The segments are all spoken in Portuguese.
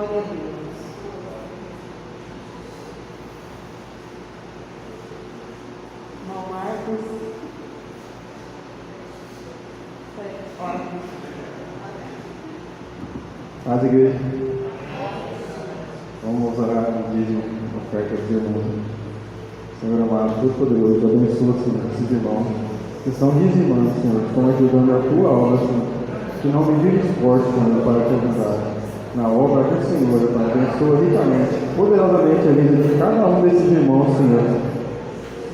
Glória a Deus. Irmão Marcos. Paz, igreja. Vamos orar no dízimo, oferta dos irmãos. Senhor amado, Deus poderoso, abençoa, Senhor, esses irmãos que estão dizimando, Senhor, que estão ajudando a tua obra, Senhor, que não mediram esforço, Senhor, para te ajudar na obra do Senhor, Pai. Abençoa ricamente, poderosamente a vida de cada um desses irmãos, Senhor,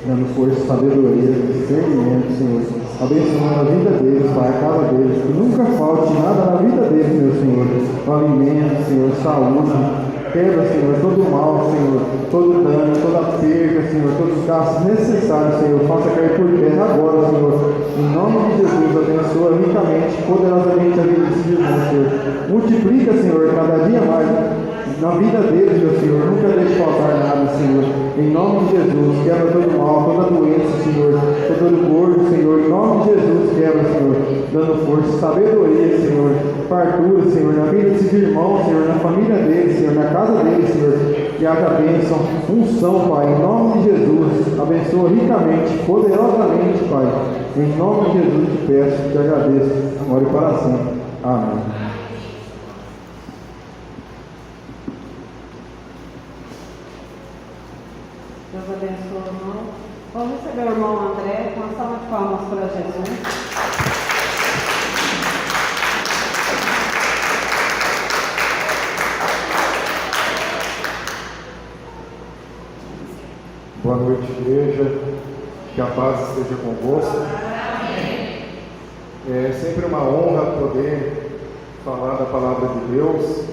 dando força, sabedoria, discernimento, Senhor, abençoando a vida deles, Pai, a casa deles, que nunca falte nada na vida deles, meu Senhor, o alimento, Senhor, saúde. Quebra, Senhor, todo o mal, Senhor, todo dano, toda perda, Senhor, todos os gastos necessários, Senhor, faça cair por terra agora, Senhor. Em nome de Jesus, abençoa ricamente, poderosamente a vida desses irmãos, Senhor. Multiplica, Senhor, cada dia mais na vida deles, meu Senhor. Nunca deixe faltar nada, Senhor. Em nome de Jesus, quebra todo o mal, toda doença, Senhor, todo gordo, Senhor. Em nome de Jesus, quebra, Senhor, dando força, sabedoria, Senhor, fartura, Senhor, na vida desses irmãos, Senhor, na família deles, Senhor, na casa deles, Senhor, que haja bênção, unção, Pai, em nome de Jesus, abençoa ricamente, poderosamente, Pai, em nome de Jesus te peço, te agradeço, agora e para sempre, amém. Deus abençoe o irmão. Vamos receber o irmão André com uma salva de palmas para Jesus. Boa noite, igreja. Que a paz esteja convosco. É sempre uma honra poder falar da palavra de Deus.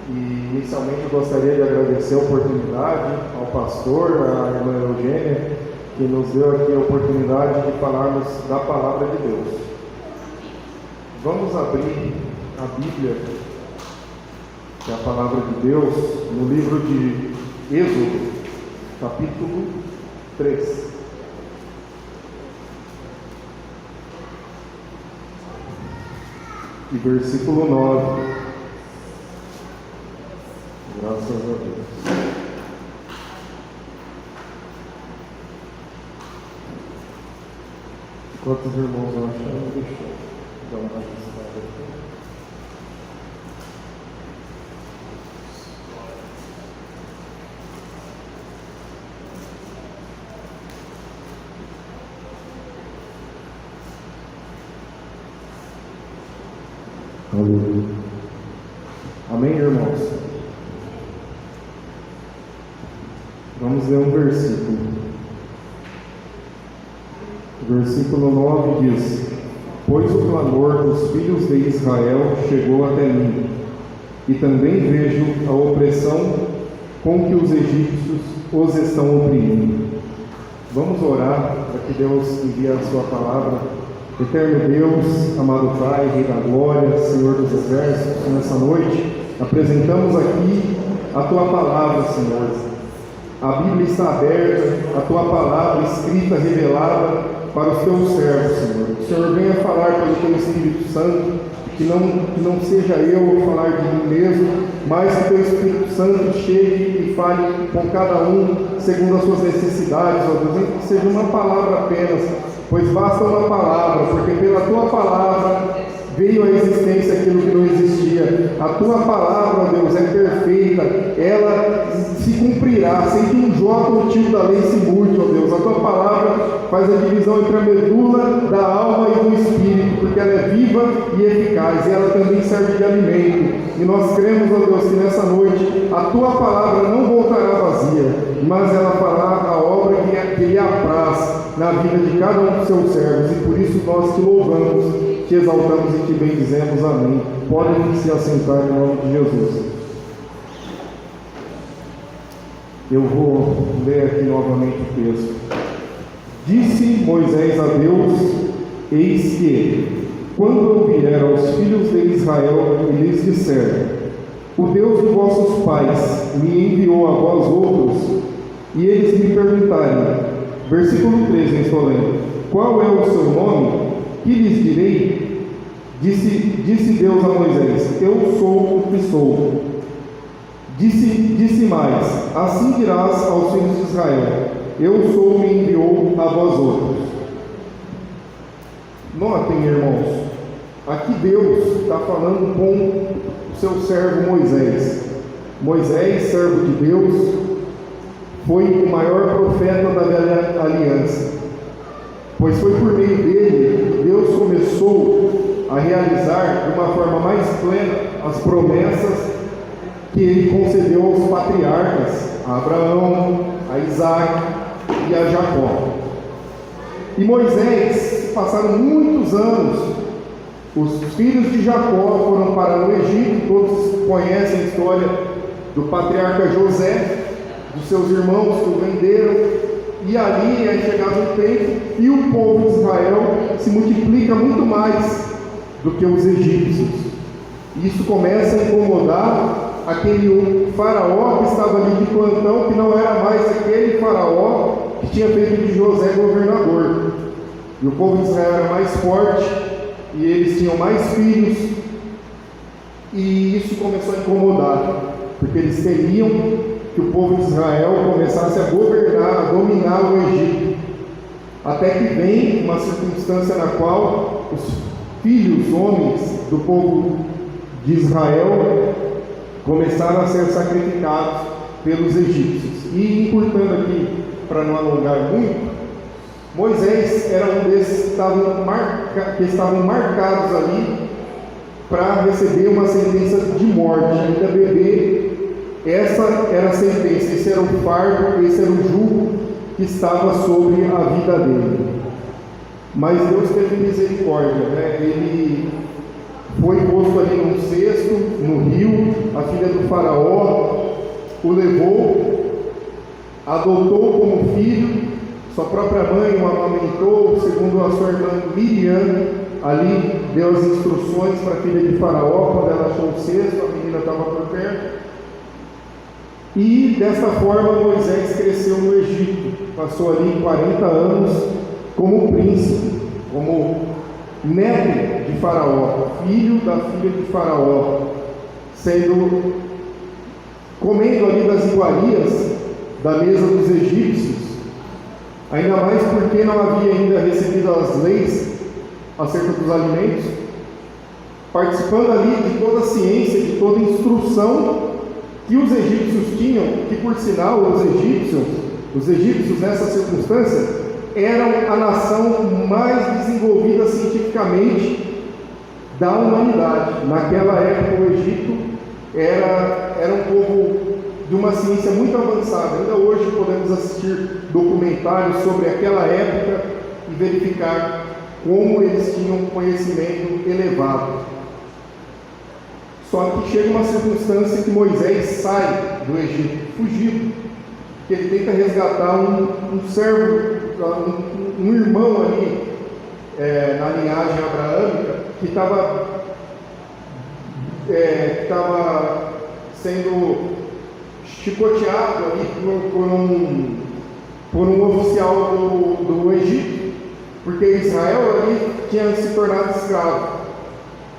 E inicialmente eu gostaria de agradecer a oportunidade ao pastor, à irmã Eugênia, que nos deu aqui a oportunidade de falarmos da palavra de Deus. Vamos abrir a Bíblia, que é a palavra de Deus, no livro de Êxodo, capítulo 3. E versículo 9. Graças a Deus. Enquanto os irmãos vão achando, deixa eu dar uma registrada aqui. Aleluia. Amém, irmãos? Vamos ler um versículo. O versículo 9 diz: Pois o clamor dos filhos de Israel chegou até mim, e também vejo a opressão com que os egípcios os estão oprimindo. Vamos orar para que Deus envie a sua palavra. Eterno Deus, amado Pai, Rei da Glória, Senhor dos Exércitos, nessa noite apresentamos aqui a Tua palavra, Senhor. A Bíblia está aberta, a Tua palavra escrita, revelada para os Teus servos, Senhor. O Senhor venha falar pelo Teu Espírito Santo, que não seja eu falar de mim mesmo, mas que Teu Espírito Santo chegue e fale com cada um segundo as suas necessidades, ó Deus, que seja uma palavra apenas, pois basta uma palavra, porque pela Tua palavra veio à existência aquilo que não existia. A Tua palavra, ó Deus, é perfeita, ela se cumprirá, sem que um jota ou tio da lei se mude, ó Deus. A Tua palavra faz a divisão entre a medula da alma e do espírito, porque ela é viva e eficaz, e ela também serve de alimento. E nós cremos, ó Deus, que nessa noite a Tua palavra não voltará vazia, mas ela fará a obra que lhe apraz na vida de cada um dos seus servos, e por isso nós te louvamos, te exaltamos e te bendizemos. Amém. Podem se assentar em nome de Jesus. Eu vou ler aqui novamente o texto. Disse Moisés a Deus: Eis que, quando eu vier aos filhos de Israel e lhes disser: O Deus de vossos pais me enviou a vós outros, e eles me perguntarem, versículo 13, estou lendo, qual é o seu nome? Que lhes direi? Disse Deus a Moisés: Eu sou o que sou. Disse mais: assim dirás aos filhos de Israel: eu sou o que enviou a vós outros. Notem, irmãos, aqui Deus está falando com o seu servo Moisés. Moisés, servo de Deus, foi o maior profeta da velha aliança, pois foi por meio dele que Deus começou a realizar de uma forma mais plena as promessas que ele concedeu aos patriarcas, a Abraão, a Isaac e a Jacó. E Moisés, passaram muitos anos, os filhos de Jacó foram para o Egito. Todos conhecem a história do patriarca José, dos seus irmãos que o venderam, e ali é chegado o tempo e o povo de Israel se multiplica muito mais do que os egípcios. Isso começa a incomodar aquele faraó que estava ali de plantão, que não era mais aquele faraó que tinha feito de José governador. E o povo de Israel era mais forte, e eles tinham mais filhos, e isso começou a incomodar, porque eles temiam que o povo de Israel começasse a governar, a dominar o Egito. Até que vem uma circunstância na qual os filhos, homens do povo de Israel, começaram a ser sacrificados pelos egípcios. E encurtando aqui, para não alongar muito, Moisés era um desses que estavam marcados ali para receber uma sentença de morte, ainda bebê. Essa era a sentença, esse era o fardo, esse era o jugo que estava sobre a vida dele. Mas Deus teve misericórdia, né? Ele foi posto ali num cesto, no rio. A filha do faraó o levou, adotou como filho. Sua própria mãe o amamentou, segundo a sua irmã Miriam. Ali deu as instruções para a filha de faraó. Quando ela achou o cesto, a menina estava por perto. E dessa forma Moisés cresceu no Egito, passou ali 40 anos como príncipe, como neto de Faraó, filho da filha de Faraó, comendo ali das iguarias da mesa dos egípcios, ainda mais porque não havia ainda recebido as leis acerca dos alimentos, participando ali de toda a ciência, de toda a instrução que os egípcios tinham, que por sinal os egípcios nessa circunstância eram a nação mais desenvolvida cientificamente da humanidade. Naquela época o Egito era um povo de uma ciência muito avançada. Ainda hoje podemos assistir documentários sobre aquela época e verificar como eles tinham um conhecimento elevado. Só que chega uma circunstância que Moisés sai do Egito, fugido, que ele tenta resgatar um servo, um irmão ali na linhagem abraâmica, que estava sendo chicoteado ali por um oficial do Egito, porque Israel ali tinha se tornado escravo.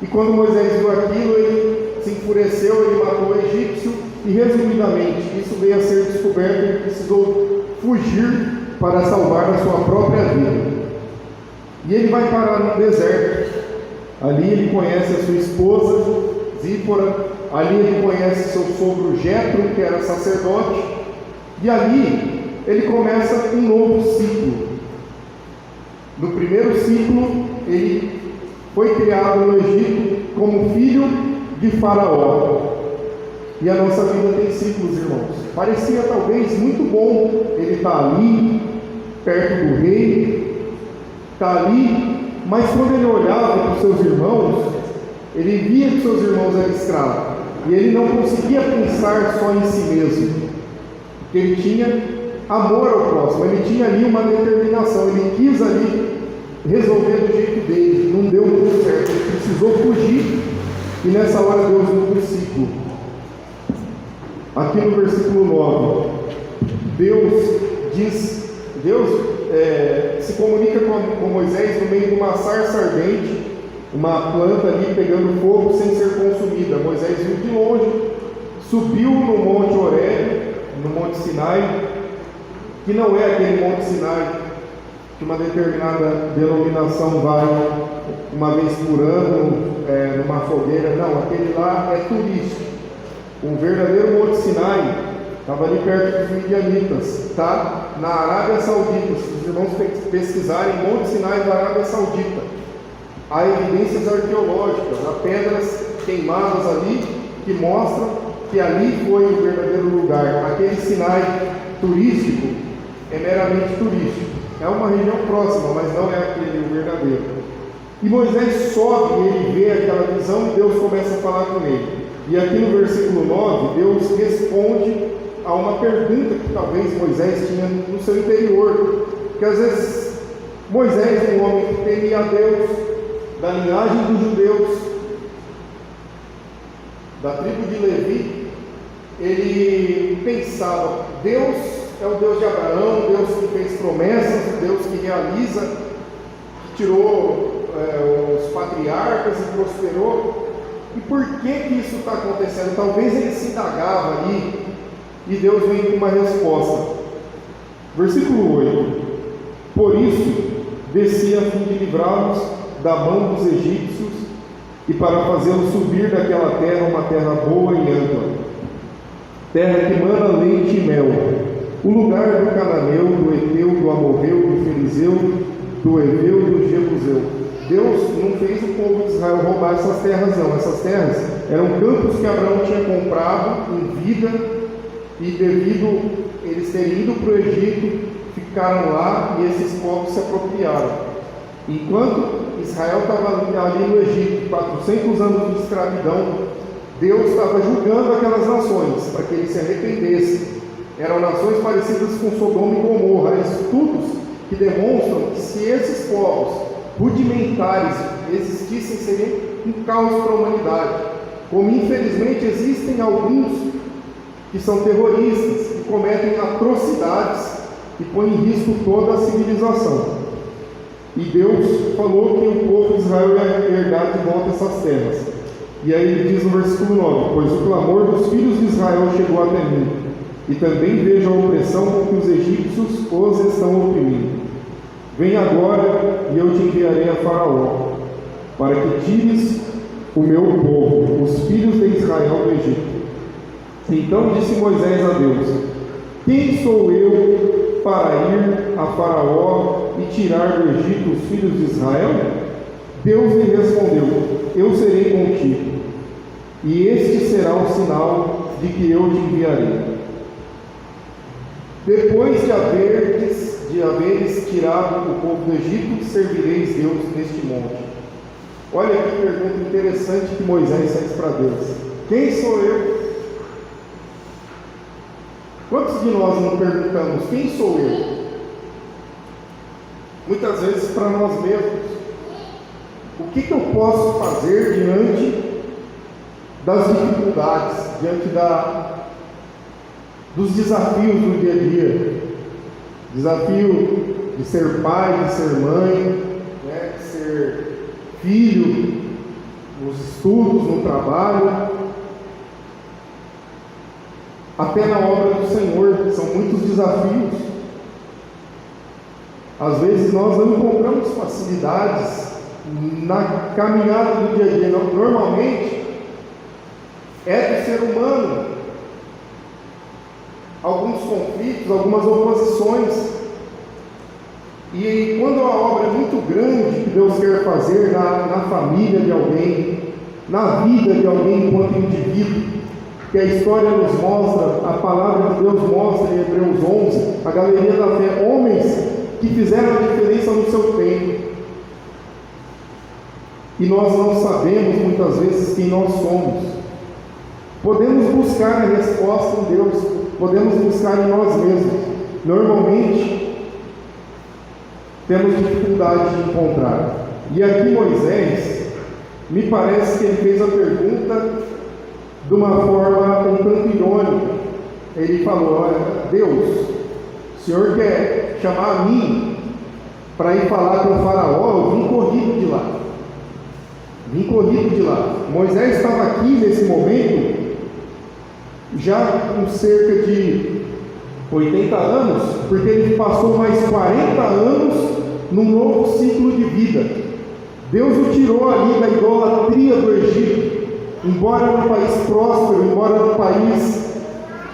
E quando Moisés viu aquilo, ele se enfureceu, ele matou o egípcio, e resumidamente, isso veio a ser descoberto e ele precisou fugir para salvar a sua própria vida. E ele vai parar no deserto. Ali ele conhece a sua esposa, Zípora, ali ele conhece seu sogro Jetro, que era sacerdote, e ali ele começa um novo ciclo. No primeiro ciclo, ele foi criado no Egito como filho de Faraó. E a nossa vida tem ciclos, irmãos. Parecia talvez muito bom ele estar ali, perto do rei, está ali, mas quando ele olhava para os seus irmãos, ele via que seus irmãos eram escravos, e ele não conseguia pensar só em si mesmo, porque ele tinha amor ao próximo, ele tinha ali uma determinação, ele quis ali resolver do jeito dele, não deu muito certo, ele precisou fugir, e nessa hora Deus muda o ciclo. Aqui no versículo 9, Deus se comunica com Moisés no meio de uma sarça ardente, uma planta ali pegando fogo sem ser consumida. Moisés viu de longe, subiu no Monte Horebe, no Monte Sinai, que não é aquele Monte Sinai que uma determinada denominação vai uma vez por ano numa fogueira. Não, aquele lá é turístico. O verdadeiro Monte Sinai estava ali perto dos Midianitas, está na Arábia Saudita. Se os irmãos pesquisarem Monte Sinai da Arábia Saudita, há evidências arqueológicas, há pedras queimadas ali que mostram que ali foi o verdadeiro lugar. Aquele Sinai turístico é meramente turístico, é uma região próxima, mas não é aquele o verdadeiro. E Moisés sobe e ele vê aquela visão e Deus começa a falar com ele. E aqui no versículo 9, Deus responde a uma pergunta que talvez Moisés tinha no seu interior. Porque às vezes Moisés, um homem que temia a Deus, da linhagem dos judeus, da tribo de Levi, ele pensava: Deus é o Deus de Abraão, Deus que fez promessas, Deus que realiza, que tirou os patriarcas e prosperou. E por que isso está acontecendo? Talvez ele se indagava ali, e Deus vem com uma resposta. Versículo 8: Por isso desci a fim de livrá-los da mão dos egípcios e para fazê-los subir daquela terra, uma terra boa e ampla, terra que mana leite e mel, o lugar do cananeu, do Eteu, do Amorreu, do Ferizeu, do Heveu e do Jebuseu. Deus não fez o povo de Israel roubar essas terras, não. Essas terras eram campos que Abraão tinha comprado em vida, e devido eles terem ido para o Egito, ficaram lá e esses povos se apropriaram. Enquanto Israel estava ali no Egito, 400 anos de escravidão, Deus estava julgando aquelas nações para que eles se arrependessem. Eram nações parecidas com Sodoma e Gomorra, estudos que demonstram que se esses povos rudimentares existissem, seria um caos para a humanidade. Como infelizmente existem alguns que são terroristas, que cometem atrocidades e põem em risco toda a civilização. E Deus falou que o povo de Israel ia herdar de volta essas terras. E aí ele diz no versículo 9: Pois o clamor dos filhos de Israel chegou até mim, e também vejo a opressão com que os egípcios os estão oprimindo. Vem agora e eu te enviarei a Faraó, para que tires o meu povo, os filhos de Israel, do Egito. Então disse Moisés a Deus: Quem sou eu para ir a Faraó e tirar do Egito os filhos de Israel? Deus lhe respondeu: Eu serei contigo, e este será o sinal de que eu te enviarei. Depois de haveres tirado o povo do Egito, servireis Deus neste monte. Olha que pergunta interessante que Moisés fez para Deus: Quem sou eu? Quantos de nós não perguntamos: quem sou eu? Muitas vezes para nós mesmos. O que eu posso fazer diante das dificuldades, diante dos desafios do dia a dia? Desafio de ser pai, de ser mãe, de ser filho, nos estudos, no trabalho, até na obra do Senhor. São muitos desafios. Às vezes nós não encontramos facilidades na caminhada do dia a dia. Normalmente é do ser humano alguns conflitos, algumas oposições. E quando a obra é muito grande que Deus quer fazer na família de alguém, na vida de alguém enquanto indivíduo, que a história nos mostra, a palavra de Deus mostra em Hebreus 11, a galeria da fé, homens que fizeram a diferença no seu tempo. E nós não sabemos muitas vezes quem nós somos. Podemos buscar a resposta em Deus, podemos buscar em nós mesmos. Normalmente temos dificuldade de encontrar. E aqui Moisés, me parece que ele fez a pergunta de uma forma um tanto irônica. Ele falou: olha, Deus, o Senhor quer chamar a mim para ir falar com o Faraó? Eu vim corrido de lá. Moisés estava aqui nesse momento já com cerca de 80 anos, porque ele passou mais 40 anos num novo ciclo de vida. Deus o tirou ali da idolatria do Egito, embora era um país próspero, embora era um país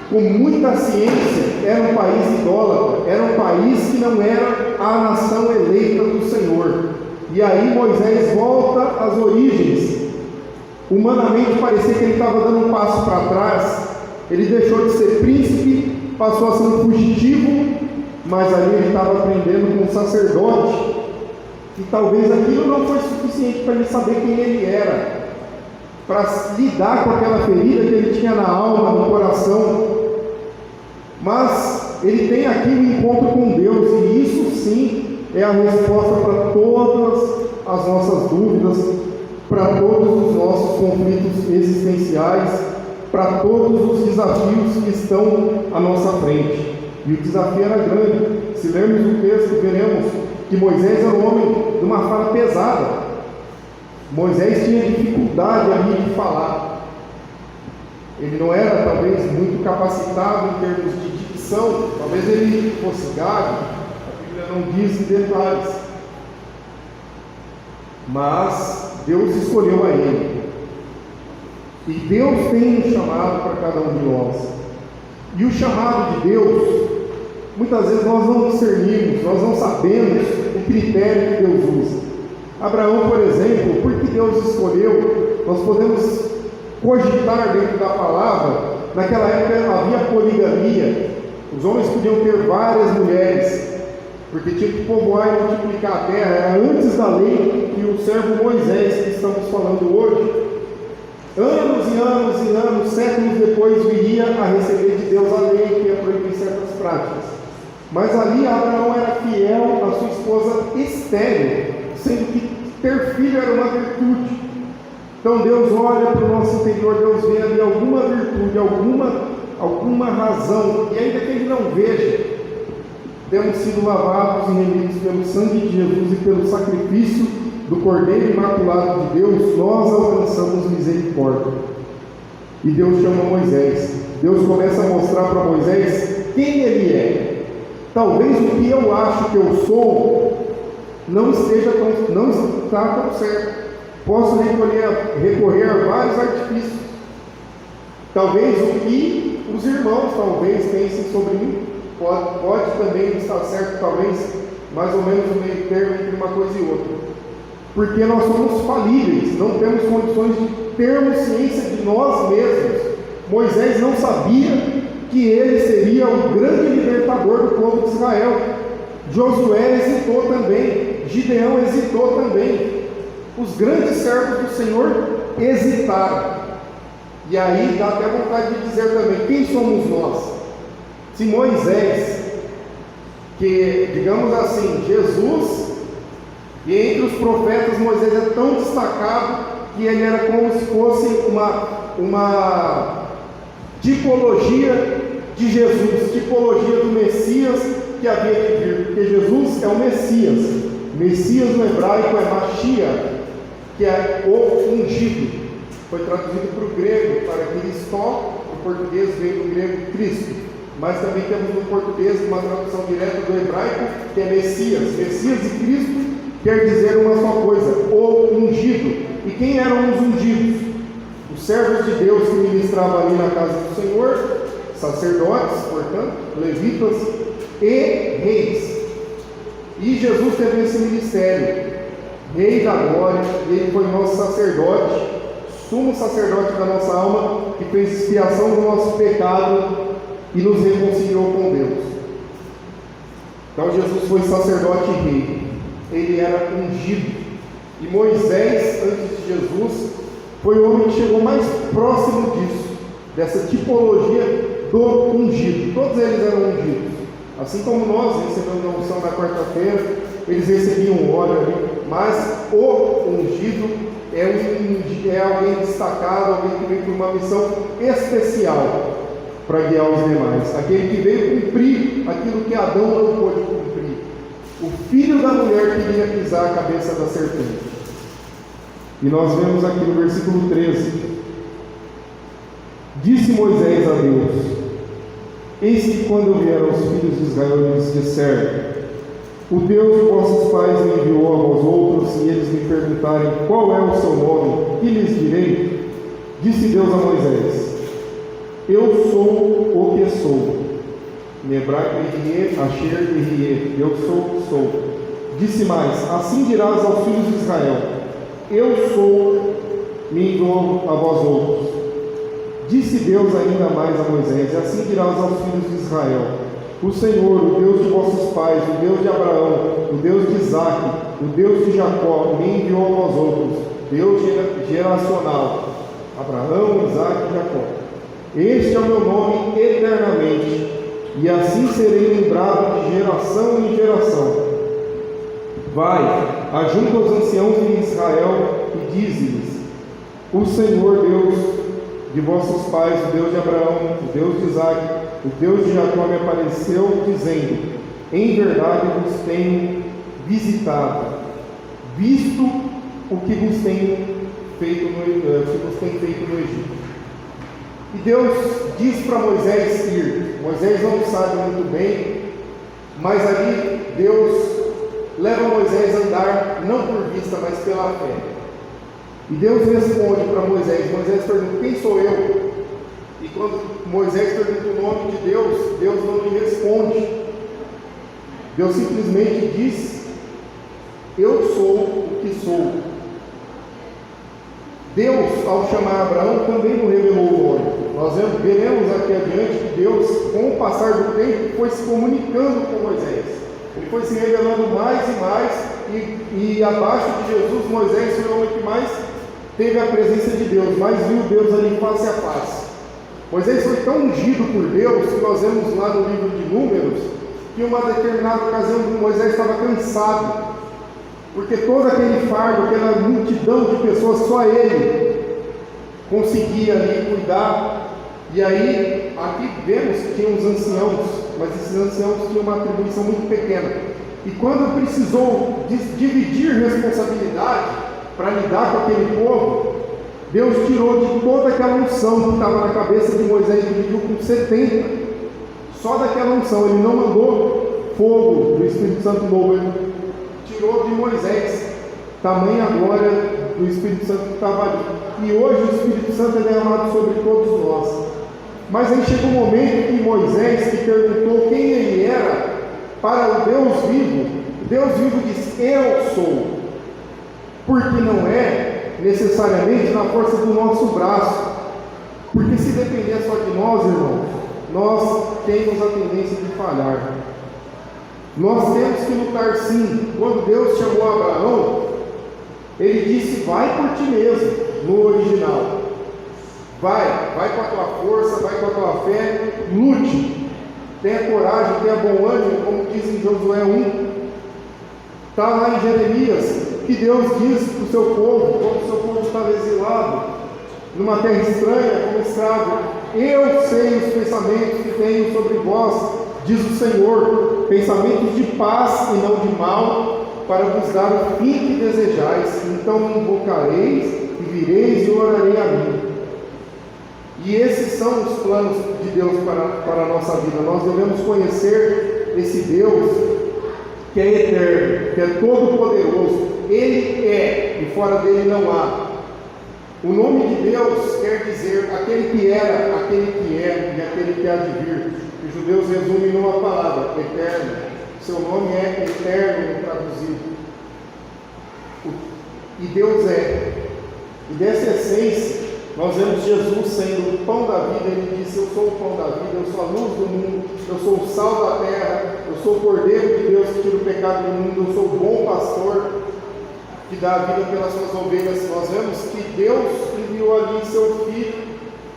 com muita ciência, era um país idólatra, era um país que não era a nação eleita do Senhor. E aí Moisés volta às origens. Humanamente parecia que ele estava dando um passo para trás. Ele deixou de ser príncipe, passou a ser um fugitivo, mas ali ele estava aprendendo com um sacerdote, e talvez aquilo não foi suficiente para ele saber quem ele era, para lidar com aquela ferida que ele tinha na alma, no coração. Mas ele tem aqui um encontro com Deus, e isso sim é a resposta para todas as nossas dúvidas, para todos os nossos conflitos existenciais, para todos os desafios que estão à nossa frente. E o desafio era grande. Se lermos o texto, veremos que Moisés era um homem de uma fala pesada. Moisés tinha dificuldade ali de falar. Ele não era talvez muito capacitado em termos de dicção, talvez ele fosse gago, a Bíblia não diz em detalhes. Mas Deus escolheu a ele. E Deus tem um chamado para cada um de nós. E o chamado de Deus, muitas vezes nós não discernimos, nós não sabemos o critério que Deus usa. Abraão, por exemplo, por que Deus escolheu? Nós podemos cogitar dentro da palavra. Naquela época havia poligamia. Os homens podiam ter várias mulheres, porque tinha que povoar e multiplicar a terra. Era antes da lei que o servo Moisés, que estamos falando hoje, anos e anos e anos, séculos depois, viria a receber de Deus a lei que ia proibir certas práticas. Mas ali Abraão era fiel à sua esposa estéril, sendo que ter filho era uma virtude. Então Deus olha para o nosso interior, Deus vê ali alguma virtude, alguma razão, e ainda que Ele não veja, temos sido lavados e remidos pelo sangue de Jesus e pelo sacrifício do Cordeiro Imaculado de Deus, nós alcançamos misericórdia. E Deus chama Moisés. Deus começa a mostrar para Moisés quem ele é. Talvez o que eu acho que eu sou não está tão certo. Posso recorrer a vários artifícios. Talvez o que os irmãos talvez pensem sobre mim pode também estar certo, talvez mais ou menos no meio termo entre uma coisa e outra. Porque nós somos falíveis, não temos condições de termos ciência de nós mesmos. Moisés não sabia que ele seria o grande libertador do povo de Israel. Josué hesitou também, Gideão hesitou também. Os grandes servos do Senhor hesitaram. E aí dá até vontade de dizer também, quem somos nós? Se Moisés, que digamos assim, Jesus, e entre os profetas Moisés é tão destacado que ele era como se fosse uma tipologia de Jesus, tipologia do Messias que havia de vir, porque Jesus é o Messias. Messias no hebraico é Mashiach, que é o ungido. Foi traduzido para o grego, para Cristó, o português veio do grego Cristo. Mas também temos no português uma tradução direta do hebraico, que é Messias. Messias e Cristo quer dizer uma só coisa, o ungido. E quem eram os ungidos? Os servos de Deus que ministravam ali na casa do Senhor, sacerdotes, portanto, levitas e reis. E Jesus teve esse ministério, Rei da Glória, e Ele foi nosso sacerdote, sumo sacerdote da nossa alma, que fez expiação do nosso pecado e nos reconciliou com Deus. Então Jesus foi sacerdote e rei, ele era ungido. E Moisés, antes de Jesus, foi o homem que chegou mais próximo disso, dessa tipologia do ungido. Todos eles eram ungidos. Assim como nós recebemos a unção na quarta-feira, eles recebiam óleo ali, mas o ungido é alguém destacado, alguém que veio por uma missão especial para guiar os demais, aquele que veio cumprir aquilo que Adão não pôde cumprir. O filho da mulher queria pisar a cabeça da serpente. E nós vemos aqui no versículo 13: Disse Moisés a Deus: eis que quando vieram os filhos de Israel lhes disseram: o Deus de vossos pais me enviou a vós outros, e eles me perguntarem qual é o seu nome, que lhes direi? Disse Deus a Moisés: eu sou o que sou. Em hebraico, Erie, Asher, Erie, eu sou o que sou. Disse mais: assim dirás aos filhos de Israel: eu sou, me enviou a vós outros. Disse Deus ainda mais a Moisés: assim dirás aos filhos de Israel: o Senhor, o Deus de vossos pais, o Deus de Abraão, o Deus de Isaque, o Deus de Jacó, me enviou a vós outros. Deus geracional, Abraão, Isaque e Jacó. Este é o meu nome eternamente, e assim serei lembrado de geração em geração. Vai, ajunta os anciãos de Israel e dize-lhes: o Senhor Deus de vossos pais, o Deus de Abraão, o Deus de Isaque, o Deus de Jacó me apareceu, dizendo: em verdade vos tenho visitado, visto o que vos tenho feito no Egito. E Deus diz para Moisés ir. Moisés não sabe muito bem, mas ali Deus leva Moisés a andar não por vista, mas pela fé. E Deus responde para Moisés. Moisés pergunta: quem sou eu? E quando Moisés pergunta o nome de Deus, Deus não lhe responde. Deus simplesmente diz: eu sou o que sou. Deus, ao chamar Abraão, também não revelou o nome. Nós veremos aqui adiante que Deus, com o passar do tempo, foi se comunicando com Moisés. Ele foi se revelando mais e mais, e abaixo de Jesus, Moisés foi o homem que mais teve a presença de Deus, mais viu Deus ali face a face. Moisés foi tão ungido por Deus, que nós vemos lá no livro de Números, que em uma determinada ocasião Moisés estava cansado, porque todo aquele fardo, aquela multidão de pessoas, só ele conseguia ali cuidar. E aí, aqui vemos que tinha uns anciãos, mas esses anciãos tinham uma atribuição muito pequena. E quando precisou dividir responsabilidade para lidar com aquele povo, Deus tirou de toda aquela unção que estava na cabeça de Moisés, dividiu com 70. Só daquela unção, ele não mandou fogo do Espírito Santo novo, ele tirou de Moisés, tamanha glória do Espírito Santo que estava ali. E hoje o Espírito Santo é derramado sobre todos nós. Mas aí chega um momento que Moisés, que perguntou quem ele era para o Deus vivo diz: eu sou. Porque não é necessariamente na força do nosso braço. Porque se depender só de nós, irmãos, nós temos a tendência de falhar. Nós temos que lutar sim. Quando Deus chamou Abraão, ele disse: vai por ti mesmo, no original. Vai com a tua força, vai com a tua fé, lute, tenha coragem, tenha bom ânimo, como diz em Josué 1. Está lá em Jeremias, que Deus diz para o seu povo, quando o seu povo estava exilado, numa terra estranha, como escravo: eu sei os pensamentos que tenho sobre vós, diz o Senhor, pensamentos de paz e não de mal, para vos dar o fim que desejais. Então me invocareis e vireis e orarei a mim. E esses são os planos de Deus para a nossa vida. Nós devemos conhecer esse Deus que é eterno, que é todo poderoso. Ele é, e fora dele não há. O nome de Deus quer dizer aquele que era, aquele que é e aquele que há de vir. Os judeus resumem numa palavra: eterno. Seu nome é eterno traduzido. E Deus é. E dessa essência, nós vemos Jesus sendo o pão da vida. Ele disse: eu sou o pão da vida, eu sou a luz do mundo, eu sou o sal da terra, eu sou o Cordeiro de Deus que tira o pecado do mundo, eu sou o bom pastor que dá a vida pelas suas ovelhas. Nós vemos que Deus enviou ali seu Filho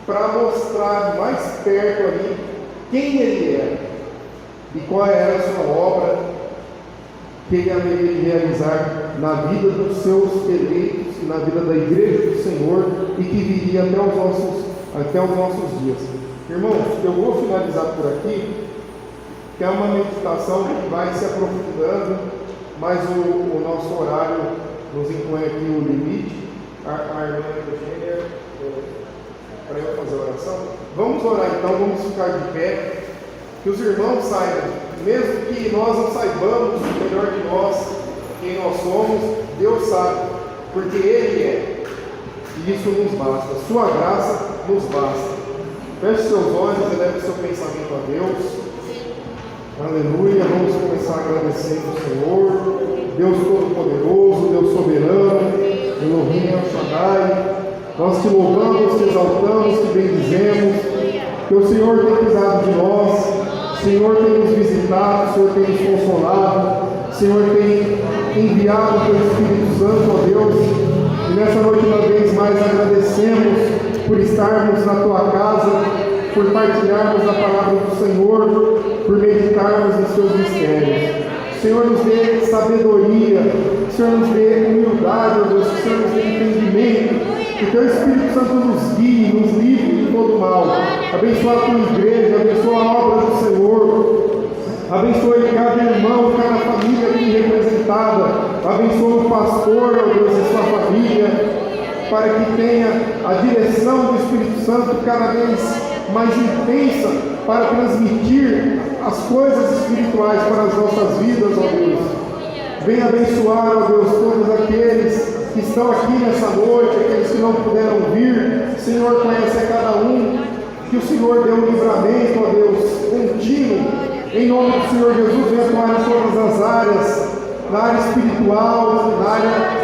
para mostrar mais perto ali quem ele era e qual era a sua obra que ele haveria de realizar na vida dos seus eleitos e na vida da igreja do Senhor, e que viria até os nossos dias. Irmãos, eu vou finalizar por aqui, que é uma meditação que vai se aprofundando, mas o nosso horário nos impõe aqui o limite. A irmã Eugênia para eu fazer a oração? Vamos orar então, vamos ficar de pé. Que os irmãos saibam, mesmo que nós não saibamos o melhor de nós, quem nós somos, Deus sabe, porque Ele é. E isso nos basta. Sua graça nos basta. Feche seus olhos, eleve seu pensamento a Deus. Aleluia. Vamos começar agradecendo o Senhor, Deus Todo-Poderoso, Deus Soberano, Elohim El Shaddai. Nós te louvamos, te exaltamos, te bendizemos, que o Senhor tem cuidado de nós, o Senhor tem nos visitado, o Senhor tem nos consolado, o Senhor tem enviado o teu Espírito Santo, ó Deus. E nessa noite, uma vez mais, agradecemos por estarmos na tua casa, por partilharmos a palavra do Senhor, por meditarmos nos teus mistérios. O Senhor nos dê sabedoria, o Senhor nos dê humildade, ó Deus, o Senhor nos dê entendimento, que o teu Espírito Santo nos guie, nos livre de todo mal. Abençoa a tua igreja, abençoa a obra do Senhor, abençoe cada irmão, cada família aqui representada, abençoa o pastor, ó Deus, e sua família, para que tenha a direção do Espírito Santo cada vez mais intensa para transmitir as coisas espirituais para as nossas vidas, ó Deus. Venha abençoar, ó Deus, todos aqueles que estão aqui nessa noite, aqueles que não puderam vir. O Senhor conhece a cada um, que o Senhor dê um livramento, ó Deus, contínuo, em nome do Senhor Jesus. Venha atuar em todas as áreas, na área espiritual, na área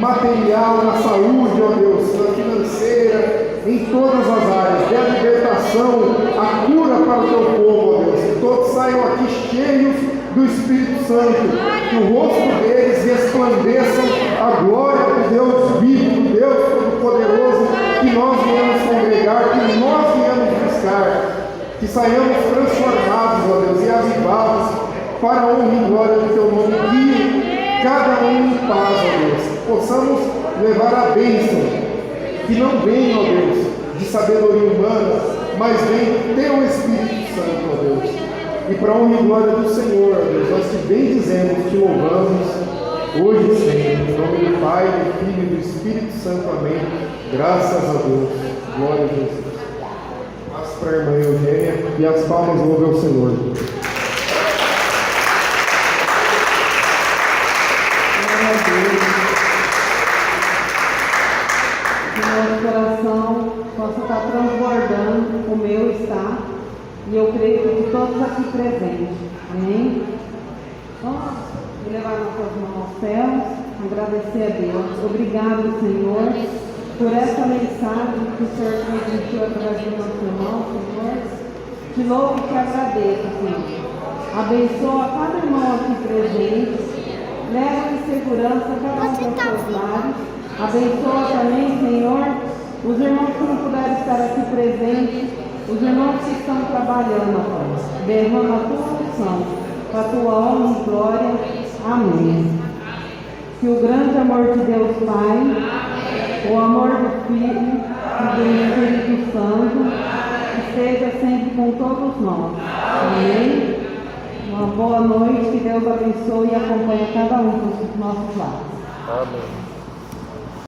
material, na saúde, ó Deus, na financeira, em todas as áreas. Dê a libertação, a cura para o teu povo, ó Deus, que todos saiam aqui cheios do Espírito Santo, que o rosto deles resplandeçam a glória do Deus vivo, do Deus Todo-Poderoso, que nós viemos congregar, que nós viemos buscar, que saiamos transformados, ó Deus, e avivados para a honra e glória do teu nome, que cada um em paz, ó Deus, possamos levar a bênção, que não vem, ó Deus, de sabedoria humana, mas vem teu Espírito Santo, ó Deus. E para a honra e glória do Senhor, ó Deus, nós te bendizemos, te louvamos, hoje e sempre, em nome do Pai, do Filho e do Espírito Santo, amém. Graças a Deus, glória a Jesus. Paz para a irmã Eugênia e as palmas louvem ao Senhor. Glória a Deus. Que nosso coração possa estar transbordando, o meu está, e eu creio que de todos aqui presentes. Amém? Vamos levar nossas mãos aos céus, agradecer a Deus. Obrigado, Senhor, por essa mensagem que o Senhor transmitiu através do nosso irmão, Senhor. Te louvo e te agradeço, Senhor. Abençoa cada irmão aqui presente. Leva em segurança cada um dos seus lares. Abençoa também, Senhor, os irmãos que não puderam estar aqui presentes, os irmãos que estão trabalhando, Pai. Derrama a tua unção, para a tua honra e glória. Amém. Que o grande amor de Deus Pai, o amor do Filho e do Espírito Santo esteja sempre com todos nós. Amém. Uma boa noite, que Deus abençoe e acompanhe cada um dos nossos lares. Amém.